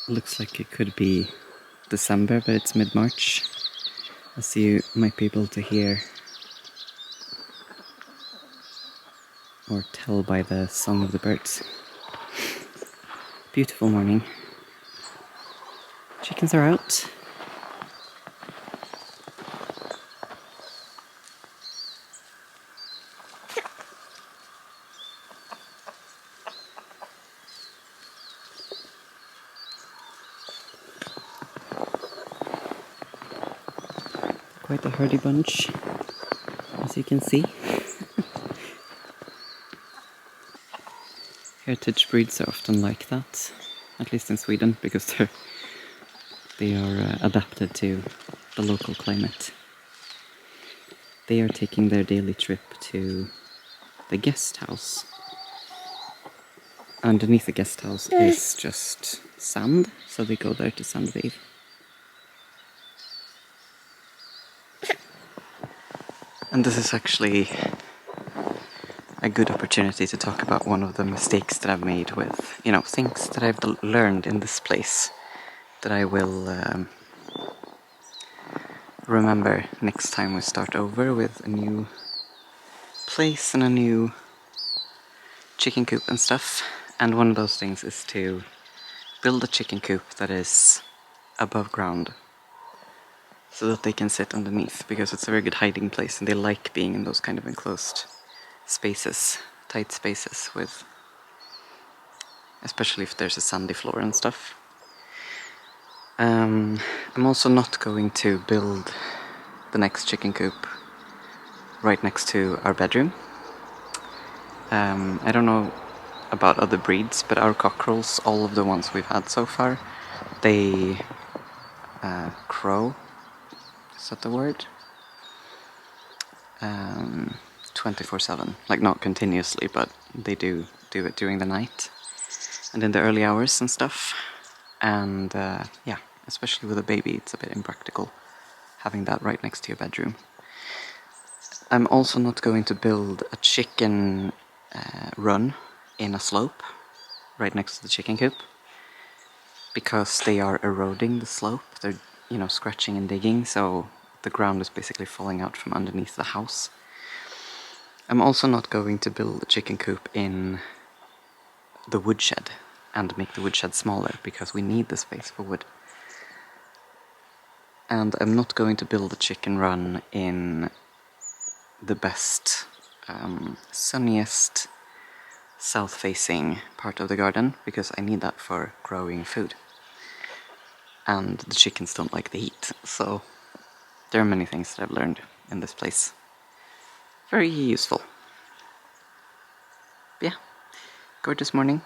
Looks like it could be December, but it's mid-March, as you might be able to hear or tell by the song of the birds. Beautiful morning. Chickens are out. Quite a hardy bunch, as you can see. Heritage breeds are often like that, at least in Sweden, because they are adapted to the local climate. They are taking their daily trip to the guest house. Underneath the guest house is just sand, so they go there to sunbathe. And this is actually a good opportunity to talk about one of the mistakes that I've made with, things that I've learned in this place that I will remember next time we start over with a new place and a new chicken coop and stuff. And one of those things is to build a chicken coop that is above ground, so that they can sit underneath, because it's a very good hiding place and they like being in those kind of enclosed spaces, tight spaces, with, especially if there's a sandy floor and stuff. I'm also not going to build the next chicken coop right next to our bedroom. I don't know about other breeds, but our cockerels, all of the ones we've had so far, they crow. Is that the word? 24/7. Like, not continuously, but they do it during the night and in the early hours and stuff. And yeah, especially with a baby, it's a bit impractical having that right next to your bedroom. I'm also not going to build a chicken run in a slope right next to the chicken coop, because they are eroding the slope. They're, scratching and digging, so the ground is basically falling out from underneath the house. I'm also not going to build a chicken coop in the woodshed and make the woodshed smaller, because we need the space for wood. And I'm not going to build a chicken run in the best, sunniest, south-facing part of the garden, because I need that for growing food. And the chickens don't like the heat, so there are many things that I've learned in this place. Very useful. But yeah, gorgeous morning.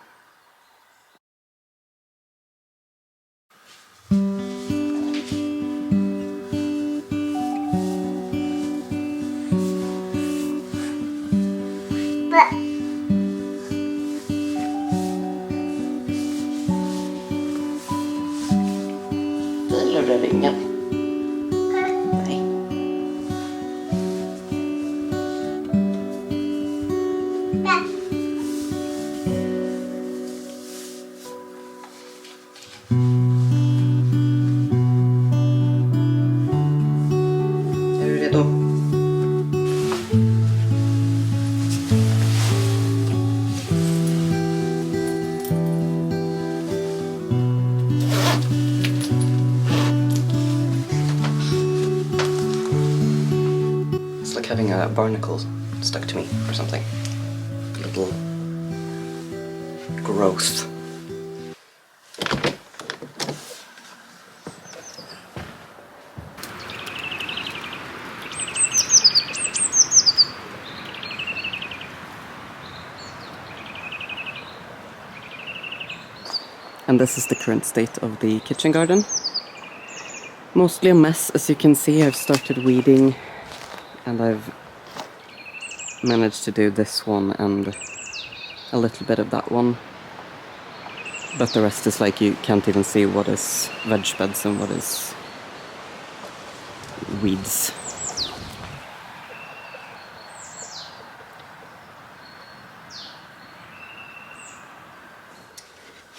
Vill du ringa? Nej. Är du redo? It's like having a barnacle stuck to me or something. A little growth. And this is the current state of the kitchen garden. Mostly a mess, as you can see. I've started weeding, and I've managed to do this one and a little bit of that one. But the rest is like, you can't even see what is veg beds and what is weeds.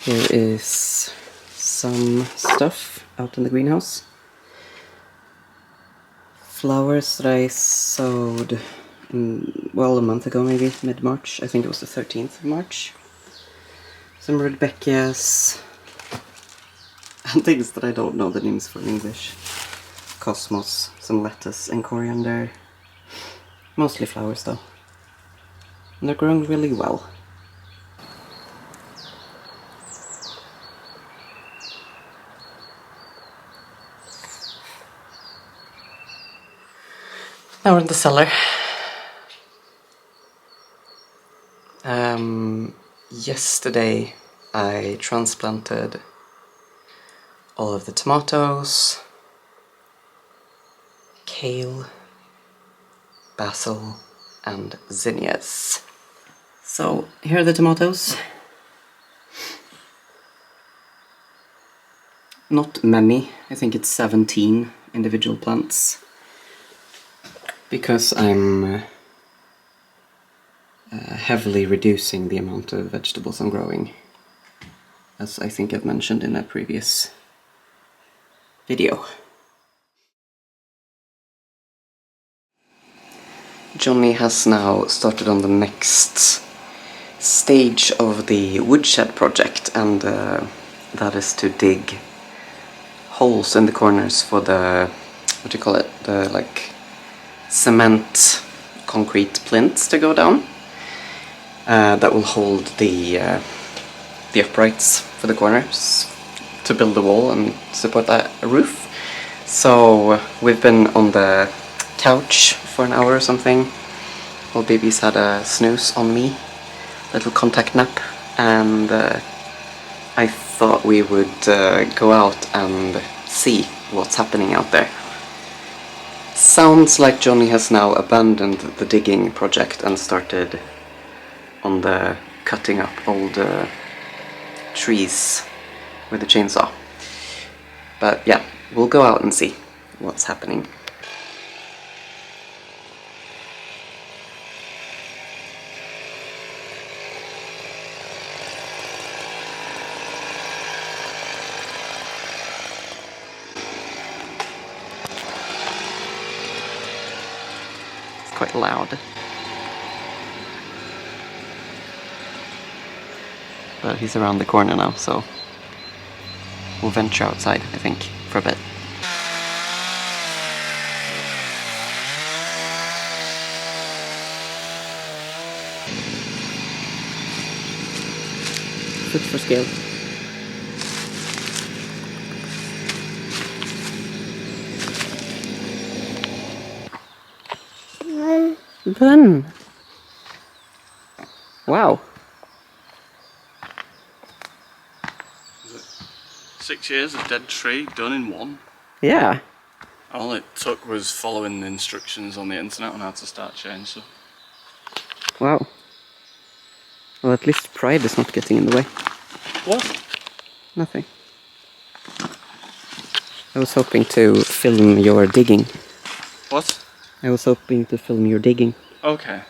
Here is some stuff out in the greenhouse. Flowers that I sowed, well, a month ago maybe, mid-March. I think it was the 13th of March. Some rudbeckias, and things that I don't know the names for in English. Cosmos, some lettuce and coriander. Mostly flowers though. And they're growing really well. Now we're in the cellar. Yesterday I transplanted all of the tomatoes, kale, basil, and zinnias. So here are the tomatoes. Not many, I think it's 17 individual plants. Because I'm heavily reducing the amount of vegetables I'm growing, as I think I've mentioned in a previous video. Johnny has now started on the next stage of the woodshed project, and that is to dig holes in the corners for the, what do you call it, the like cement concrete plinths to go down. That will hold the uprights for the corners to build the wall and support that roof. So we've been on the couch for an hour or something while baby's had a snooze on me, little contact nap, and I thought we would go out and see what's happening out there. Sounds like Johnny has now abandoned the digging project and started on the cutting up old trees with a chainsaw. But yeah, we'll go out and see what's happening. It's quite loud. But he's around the corner now, so we'll venture outside, I think, for a bit. Foot for scale. Done. Wow. 6 years of dead tree done in one. Yeah. All it took was following the instructions on the internet on how to start chainsaw. Wow. Well, at least pride is not getting in the way. What? Nothing. I was hoping to film your digging. What? I was hoping to film your digging. Okay.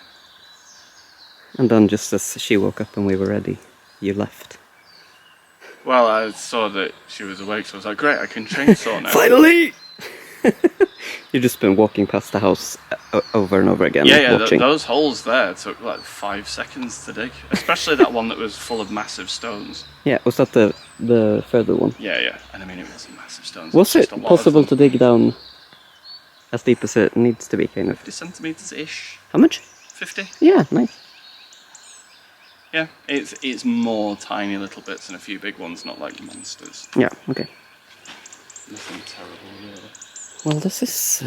And then just as she woke up and we were ready, you left. Well, I saw that she was awake, so I was like, great, I can chainsaw now. Finally! You've just been walking past the house over and over again, Yeah, watching. those holes there took like 5 seconds to dig. Especially that one that was full of massive stones. Yeah, was that the further one? Yeah. And I mean, it wasn't massive stones. Was it possible to dig down as deep as it needs to be, kind of? 50 centimetres-ish. How much? 50. Yeah, nice. Yeah, it's more tiny little bits and a few big ones, not like monsters. Yeah, okay. Nothing terrible, really. Well, this is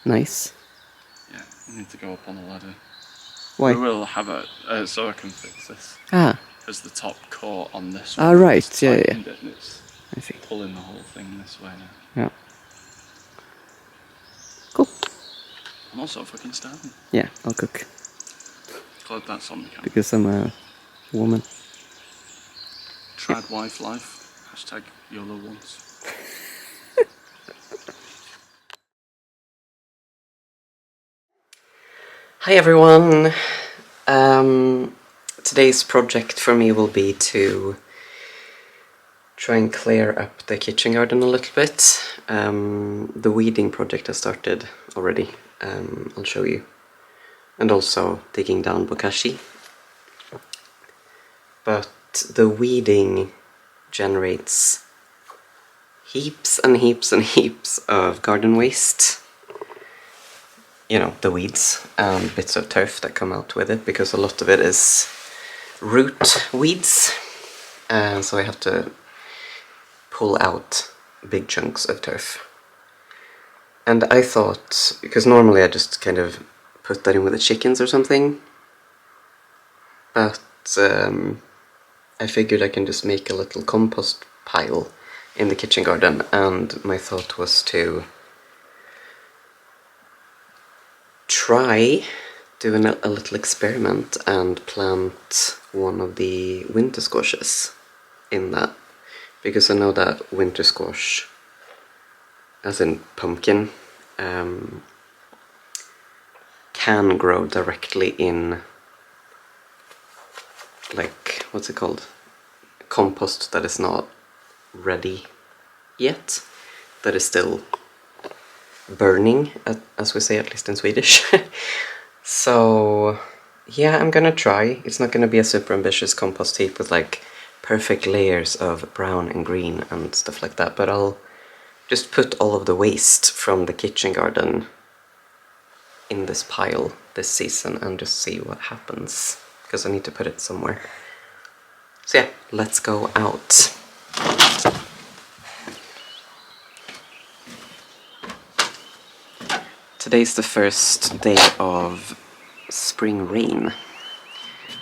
nice. Yeah, we need to go up on a ladder. Why? We will have a so I can fix this. Ah. As the top core on this Ah, one. right, yeah. It and it's I see. pulling the whole thing this way now. Yeah. Cool. I'm also fucking starving. Yeah, I'll cook. Glad that's on the camera. Because I'm a woman. Trad wife life. Hashtag YOLO once. Hi everyone! Today's project for me will be to try and clear up the kitchen garden a little bit. The weeding project has started already, I'll show you. And also digging down bokashi. But the weeding generates heaps and heaps and heaps of garden waste. You know, the weeds and bits of turf that come out with it, because a lot of it is root weeds. And so I have to pull out big chunks of turf. And I thought, because normally I just kind of put that in with the chickens or something, but I figured I can just make a little compost pile in the kitchen garden, and my thought was to try doing a little experiment and plant one of the winter squashes in that, because I know that winter squash, as in pumpkin, can grow directly in, like, what's it called? Compost that is not ready yet, that is still burning, as we say, at least in Swedish. So yeah, I'm gonna try. It's not gonna be a super ambitious compost heap with like perfect layers of brown and green and stuff like that, but I'll just put all of the waste from the kitchen garden in this pile this season and just see what happens, because I need to put it somewhere. So yeah, let's go out. Today's the first day of spring rain,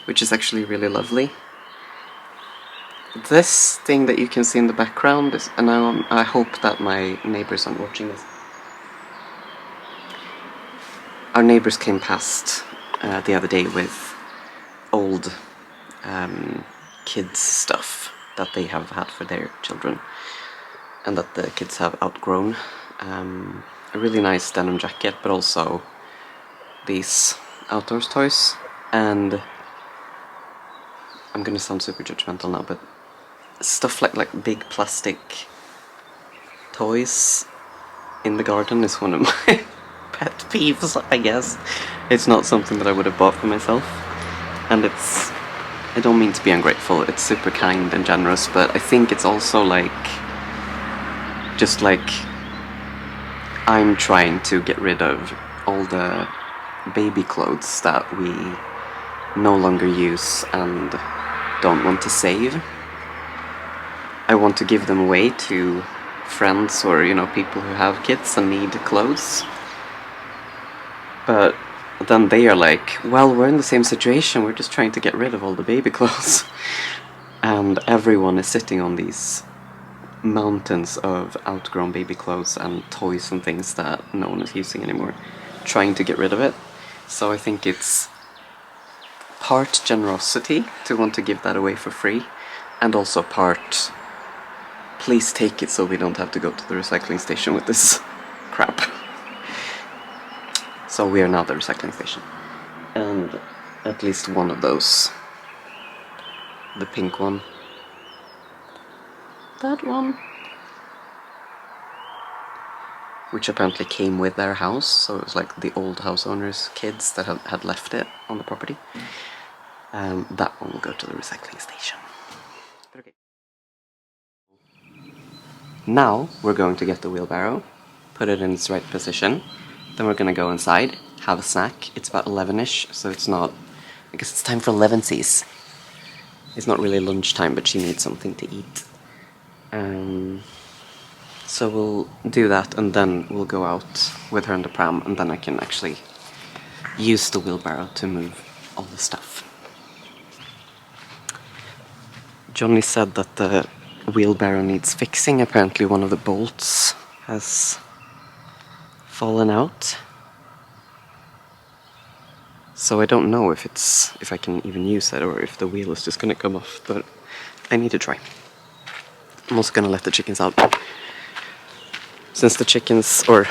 which is actually really lovely. This thing that you can see in the background is, and I hope that my neighbors aren't watching this. Our neighbors came past the other day with old kids stuff that they have had for their children, and that the kids have outgrown. A really nice denim jacket, but also these outdoors toys, and I'm gonna sound super judgmental now, but stuff like big plastic toys in the garden is one of my pet peeves, I guess. It's not something that I would have bought for myself, and I don't mean to be ungrateful, it's super kind and generous, but I think it's also like, just like, I'm trying to get rid of all the baby clothes that we no longer use and don't want to save. I want to give them away to friends or, you know, people who have kids and need clothes. But then they are like, well, we're in the same situation, we're just trying to get rid of all the baby clothes. And everyone is sitting on these mountains of outgrown baby clothes and toys and things that no one is using anymore, trying to get rid of it. So I think it's part generosity to want to give that away for free, and also part, please take it so we don't have to go to the recycling station with this crap. So we are now the recycling station, and at least one of those, the pink one, that one, which apparently came with their house, so it was like the old house owners' kids that had left it on the property. That one will go to the recycling station. Okay. Now we're going to get the wheelbarrow, put it in its right position, then we're gonna go inside, have a snack. It's about 11ish, so it's not, I guess it's time for 11sies. It's not really lunchtime, but she needs something to eat. So we'll do that, and then we'll go out with her in the pram, and then I can actually use the wheelbarrow to move all the stuff. Johnny said that the wheelbarrow needs fixing. Apparently one of the bolts has fallen out. So I don't know if I can even use it, or if the wheel is just gonna come off, but I need to try. I'm also gonna let the chickens out. Since the chickens, or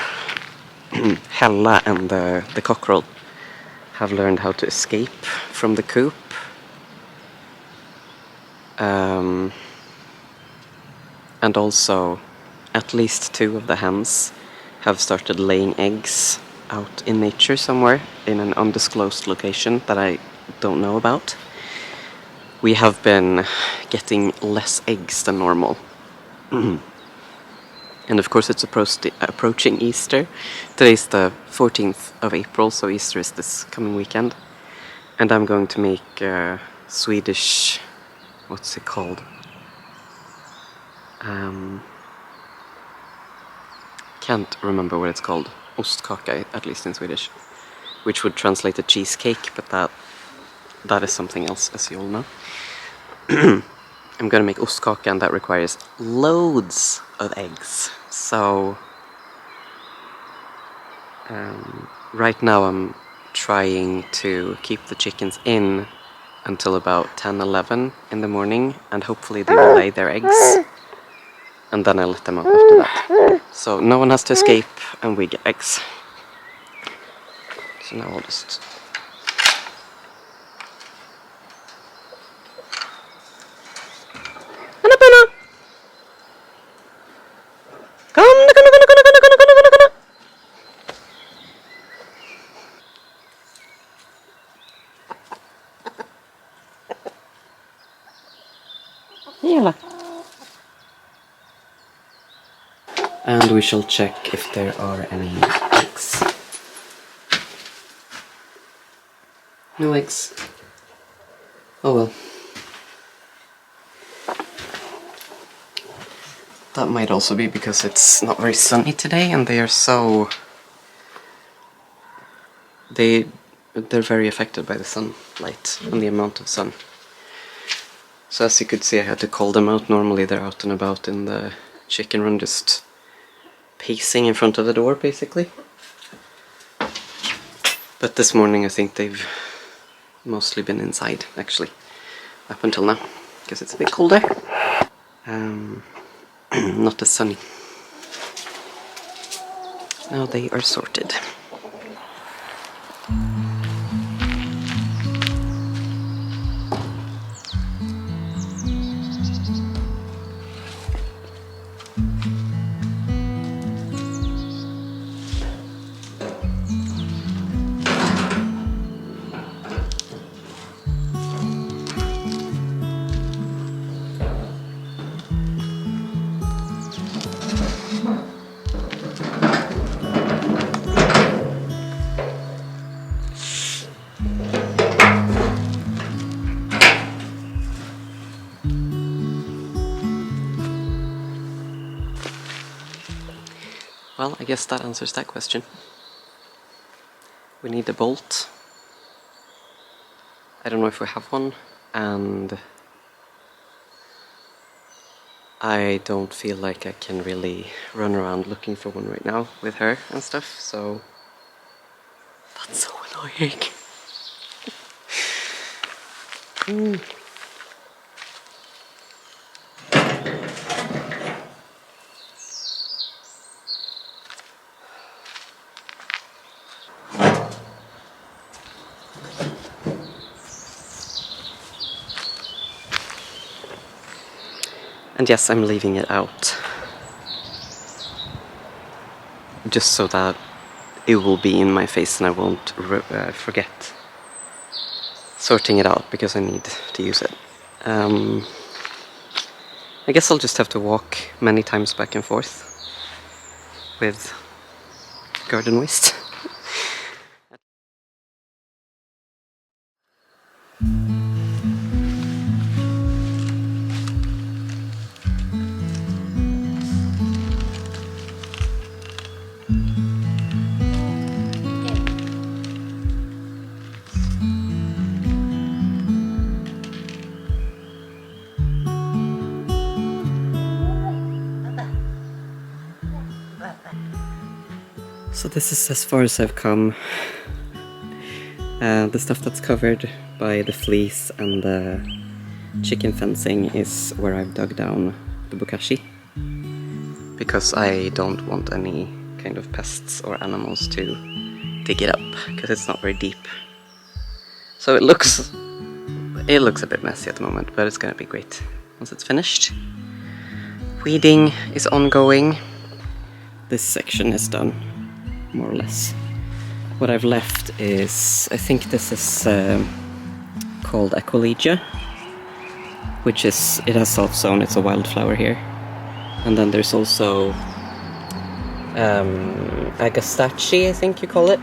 Hella and the cockerel, have learned how to escape from the coop, And also, at least 2 of the hens have started laying eggs out in nature somewhere in an undisclosed location that I don't know about. We have been getting less eggs than normal. And of course it's approaching Easter. Today's the 14th of April, so Easter is this coming weekend. And I'm going to make Swedish... what's it called? Can't remember what it's called. Ostkaka, at least in Swedish. Which would translate to cheesecake, but that is something else, as you all know. I'm gonna make ostkaka, and that requires loads of eggs. So right now I'm trying to keep the chickens in until about 10-11 in the morning, and hopefully they will lay their eggs, and then I let them out after that. So no one has to escape, and we get eggs. So now I'll just... And we shall check if there are any eggs. No eggs. Oh well. That might also be because it's not very sunny today, and they are so... They're very affected by the sunlight and the amount of sun. So as you could see, I had to call them out. Normally they're out and about in the chicken run, just pacing in front of the door, basically. But this morning I think they've mostly been inside, actually, up until now, because it's a bit colder. Not as sunny. Now they are sorted. Well, I guess that answers that question. We need a bolt. I don't know if we have one, and I don't feel like I can really run around looking for one right now with her and stuff, so that's so annoying. And yes, I'm leaving it out. Just so that it will be in my face and I won't forget sorting it out, because I need to use it. I guess I'll just have to walk many times back and forth with garden waste. So this is as far as I've come. The stuff that's covered by the fleece and the chicken fencing is where I've dug down the bokashi, because I don't want any kind of pests or animals to dig it up, because it's not very deep. So it looks a bit messy at the moment, but it's gonna be great once it's finished. Weeding is ongoing. This section is done, more or less. What I've left is, I think this is called Equilegia, which is, it has self-sown, it's a wildflower here. And then there's also Agastache, I think you call it.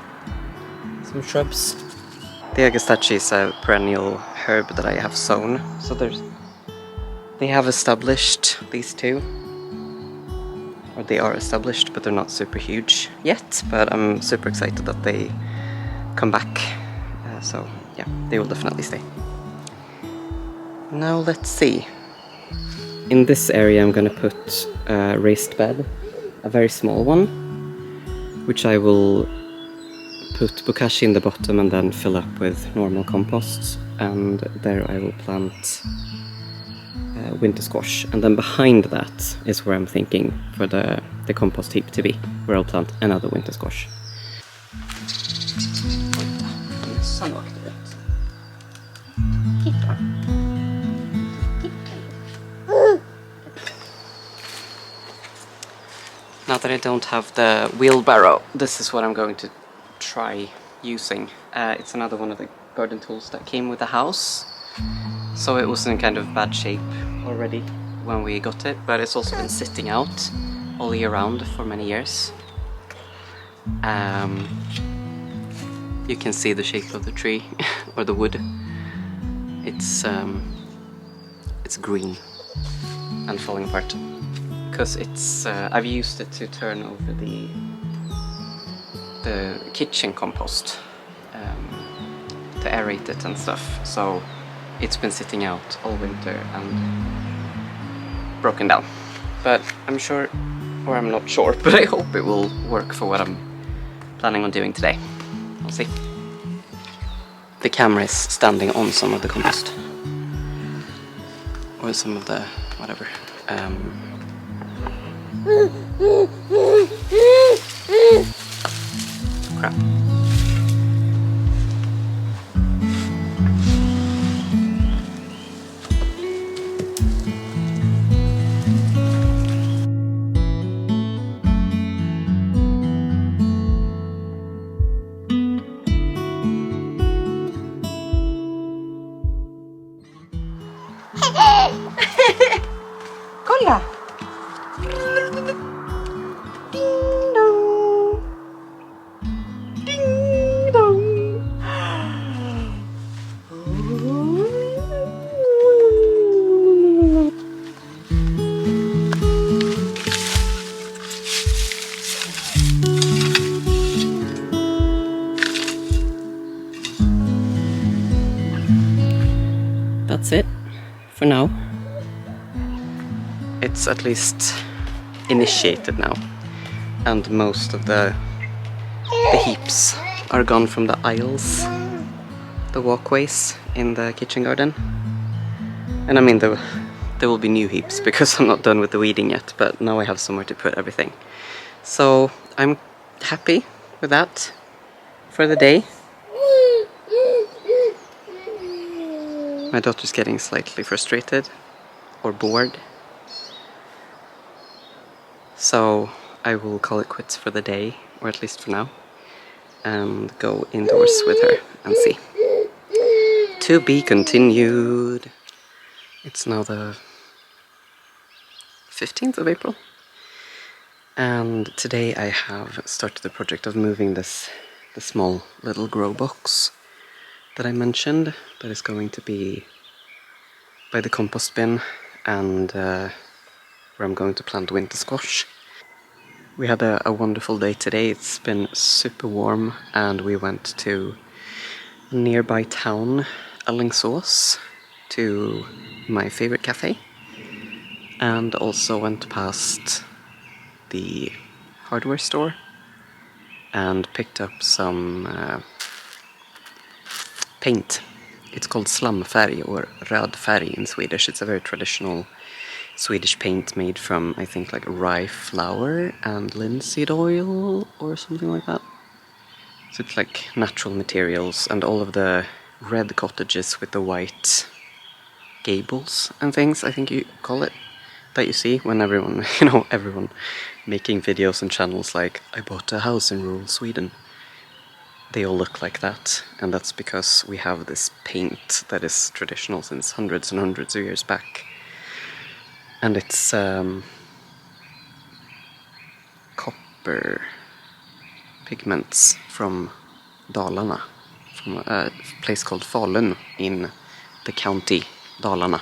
Some shrubs. The Agastache is a perennial herb that I have sown. So they have established these two. Or they are established, but they're not super huge yet. But I'm super excited that they come back. So yeah, they will definitely stay. Now let's see. In this area I'm gonna put a raised bed, a very small one, which I will put bokashi in the bottom and then fill up with normal compost, and there I will plant winter squash, and then behind that is where I'm thinking for the compost heap to be, where I'll plant another winter squash. Now that I don't have the wheelbarrow, this is what I'm going to try using. It's another one of the garden tools that came with the house. So it was in kind of bad shape already when we got it, but it's also been sitting out all year round for many years. You can see the shape of the tree, or the wood. It's green and falling apart. Because it's, I've used it to turn over the kitchen compost, to aerate it and stuff, so it's been sitting out all winter and broken down. But I'm sure, or I'm not sure, but I hope it will work for what I'm planning on doing today. We'll see. The camera is standing on some of the compost. Or some of the, whatever. Crap. Kolla! Ding dong! Ding dong! That's it for now. It's at least initiated now, and most of the heaps are gone from the aisles, the walkways in the kitchen garden. And I mean, there will be new heaps because I'm not done with the weeding yet, but now I have somewhere to put everything. So I'm happy with that for the day. My daughter's getting slightly frustrated or bored. So I will call it quits for the day, or at least for now, and go indoors with her and see. To be continued. It's now the 15th of April. And today I have started the project of moving the small little grow box that I mentioned, that is going to be by the compost bin, and where I'm going to plant winter squash. We had a wonderful day today. It's been super warm, and we went to a nearby town, Alingsås, to my favorite cafe, and also went past the hardware store and picked up some paint. It's called slamfärg, or rödfärg in Swedish. It's a very traditional Swedish paint made from, I think, like rye flour and linseed oil or something like that. So it's like natural materials, and all of the red cottages with the white gables and things, I think you call it, that you see when everyone, everyone making videos and channels like, I bought a house in rural Sweden. They all look like that, and that's because we have this paint that is traditional since hundreds and hundreds of years back. And it's copper pigments from Dalarna, from a place called Falun in the county Dalarna,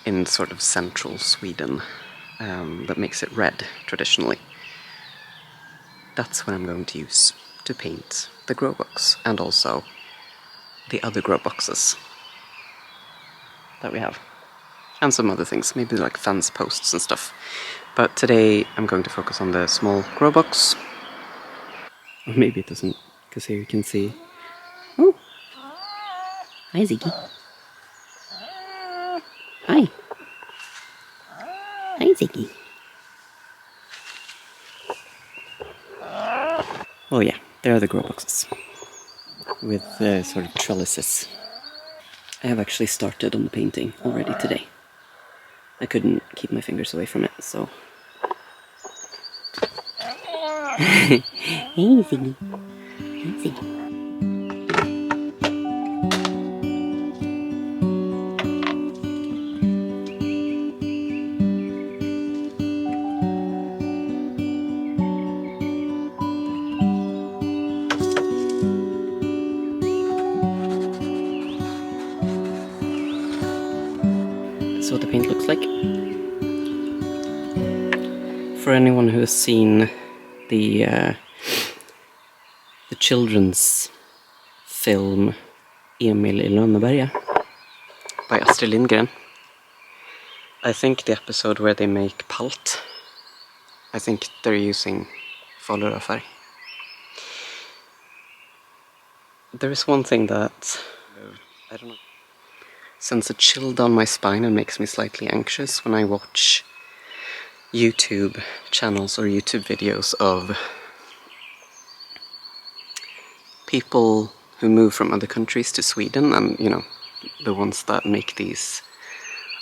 in sort of central Sweden, that makes it red traditionally. That's what I'm going to use to paint the grow box, and also the other grow boxes that we have. And some other things, maybe like fence posts and stuff. But today I'm going to focus on the small grow box. Or maybe it doesn't, because here you can see... Oh! Hi, Ziggy. Hi. Hi, Ziggy. Oh yeah, there are the grow boxes. With sort of trellises. I have actually started on the painting already today. I couldn't keep my fingers away from it, so... Hey, Ziggy. Hey, Ziggy. That's what the paint looks like. For anyone who has seen the children's film Emil I Lönneberga by Astrid Lindgren, I think the episode where they make palt, I think they're using Falurafärg. There is one thing that, I don't know, sends a chill down my spine and makes me slightly anxious when I watch YouTube channels or YouTube videos of people who move from other countries to Sweden, and the ones that make these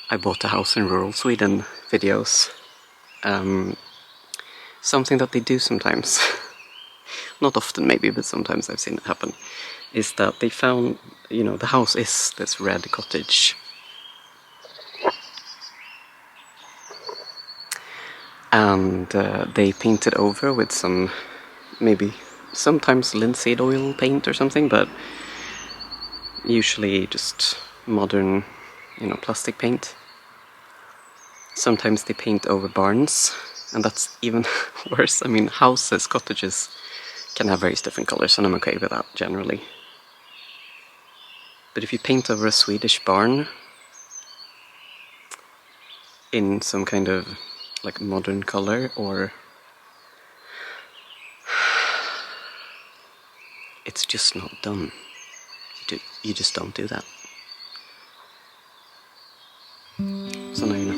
I bought a house in rural Sweden videos. Something that they do sometimes, not often maybe, but sometimes I've seen it happen, is that they found, the house is this red cottage. And they paint it over with some, maybe sometimes linseed oil paint or something, but usually just modern, plastic paint. Sometimes they paint over barns, and that's even worse. I mean, houses, cottages can have various different colors, and I'm okay with that generally. But if you paint over a Swedish barn in some kind of like modern color, or it's just not done. You just don't do that. So now you know.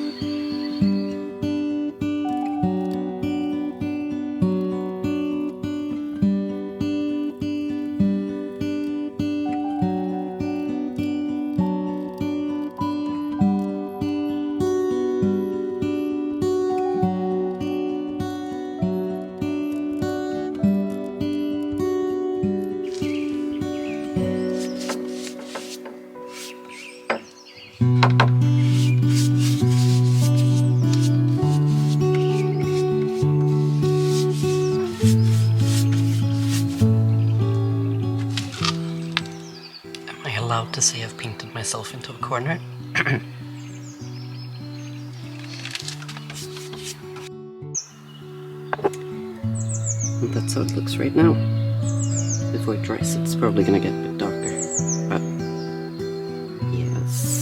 Allowed to say I've painted myself into a corner. And that's how it looks right now. Before it dries, it's probably gonna get a bit darker, but yes.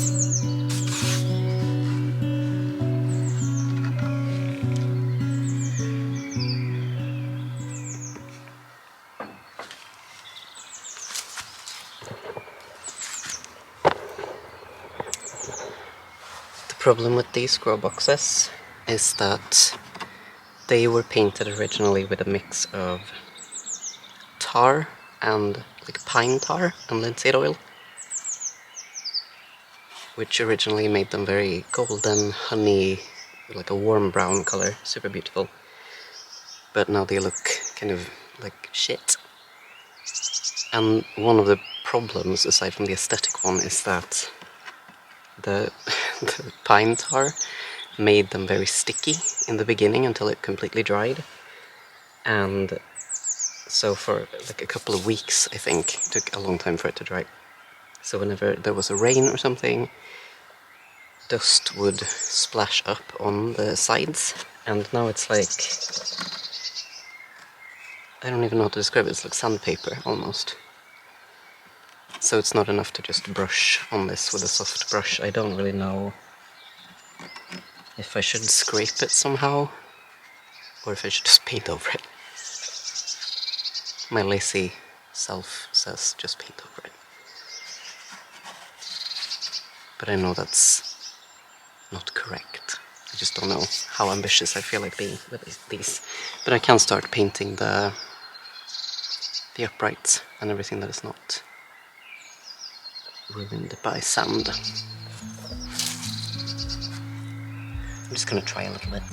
The problem with these grow boxes is that they were painted originally with a mix of tar and like pine tar and linseed oil, which originally made them very golden, honey, like a warm brown color, super beautiful. But now they look kind of like shit. And one of the problems, aside from the aesthetic one, is that the pine tar made them very sticky in the beginning until it completely dried. And so for like a couple of weeks, I think, it took a long time for it to dry. So whenever there was a rain or something, dust would splash up on the sides, and now it's like, I don't even know how to describe it, it's like sandpaper almost. So it's not enough to just brush on this with a soft brush. I don't really know if I should scrape it somehow, or if I should just paint over it. My lazy self says just paint over it. But I know that's not correct. I just don't know how ambitious I feel like being with these. But I can start painting the uprights and everything that is not ruined by sand. I'm just gonna try a little bit.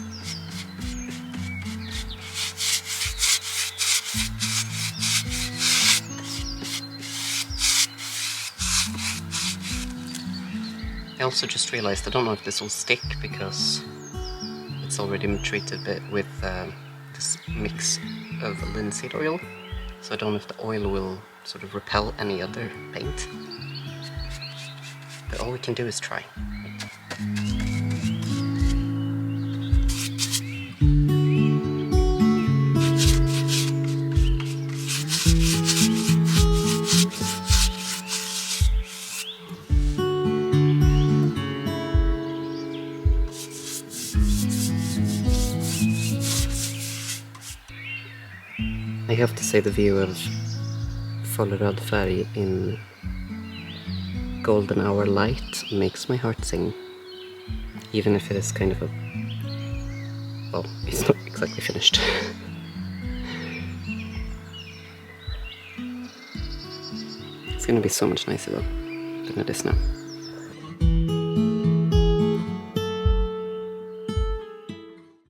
I also just realized I don't know if this will stick because it's already treated a bit with this mix of linseed oil. So I don't know if the oil will sort of repel any other paint. But all we can do is try. I have to say the view of full röd färg in golden hour light makes my heart sing. Even if it is kind of a... well, it's not exactly finished. It's gonna be so much nicer though than it is now.